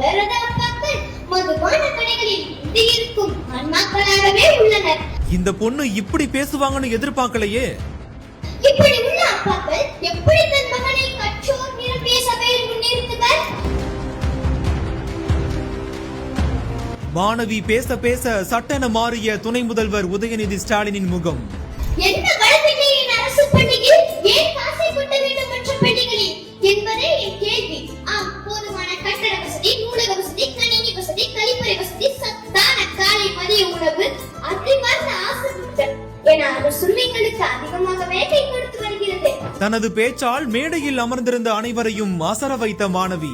வளரத அப்பாக்கள் மதுபான கடைகளில் இருக்கும் ஆன்மாக்களாகவே உள்ளனர். இந்த பொண்ணு இப்படி பேசுவாங்கன்னு எதிர்பார்க்கலையே. இப்படி உள்ள அப்பாக்கள் எப்படி தன் மகனை கற்றோர் நிரம்பிய சபையில் முன்னிறுத்துவர்? மாணவி பேச பேச சட்டென மாறிய துணை முதல்வர் உதயநிதி ஸ்டாலினின் முகம். என்ன வளர்ப்பினை என் அரசு பள்ளியில் ஏன் காசை கொட்ட வேண்டும் மற்ற பள்ளிகளில் என்பதே என் கேள்வி. ஆம், போதுமான கட்டட வசதி, நூலக வசதி, கணினி வசதி, கழிப்பறை வசதி, சத்தான காலை மதிய உணவு, அறிவார்ந்த ஆசிரியர்கள் என அரசு எங்களுக்கு அதிகமாகவே கை கொடுத்து வருகிறது. தனது பேச்சால் மேடையில் அமர்ந்திருந்த அனைவரையும் அசர வைத்த மாணவி.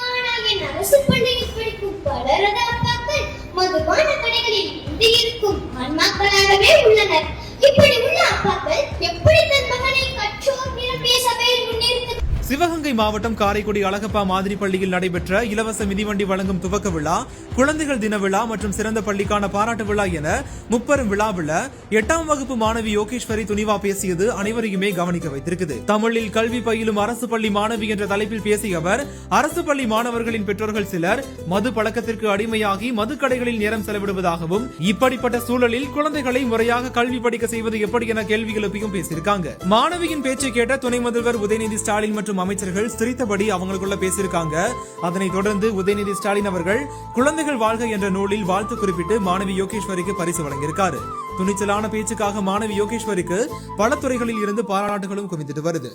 ஆனால் என் அரசு பள்ளியில் படிக்கும் வளரத அப்பாக்கள் மதுபான கடைகளில் இருக்கும் ஆன்மாக்களாகவே உள்ளனர். இப்படி உள்ள அப்பாக்கள் எப்படி தன் மகனை கற்றோர் நிரம்பிய சபையில் முன்னிறுத்து? சிவகங்கை மாவட்டம் காரைக்குடி அழகப்பா மாதிரி பள்ளியில் நடைபெற்ற இலவச மிதிவண்டி வழங்கும் துவக்க விழா, குழந்தைகள் தின விழா மற்றும் சிறந்த பள்ளிக்கான பாராட்டு விழா என முப்பெரும் விழாவில் 8ஆம் வகுப்பு மாணவி யோகேஸ்வரி துணிவா பேசியது அனைவரையுமே கவனிக்க வைத்திருக்குது. தமிழில் கல்வி பயிலும் அரசு பள்ளி மாணவி என்ற தலைப்பில் பேசிய அவர், அரசு பள்ளி மாணவர்களின் பெற்றோர்கள் சிலர் மது பழக்கத்திற்கு அடிமையாகி மதுக்கடைகளில் நேரம் செலவிடுவதாகவும், இப்படிப்பட்ட சூழலில் குழந்தைகளை முறையாக கல்வி படிக்க செய்வது எப்படி என கேள்வி எழுப்பியும் பேசியிருக்காங்க. மாணவியின் பேச்சை கேட்ட துணை முதல்வர் உதயநிதி ஸ்டாலின் மற்றும் அமைச்சர்கள் சிரித்தபடி அவங்களுக்குள்ள பேசியிருக்காங்க. அதனைத் தொடர்ந்து உதயநிதி ஸ்டாலின் அவர்கள் குழந்தைகள் வாழ்க என்ற நூலில் வாழ்த்து குறிப்பிட்டு மாணவி யோகேஸ்வரிக்கு பரிசு வழங்கியிருக்காரு. துணிச்சலான பேச்சுக்காக மாணவி யோகேஸ்வரிக்கு பல துறைகளில் இருந்து பாராட்டுகளும் குவிந்துட்டு வருது.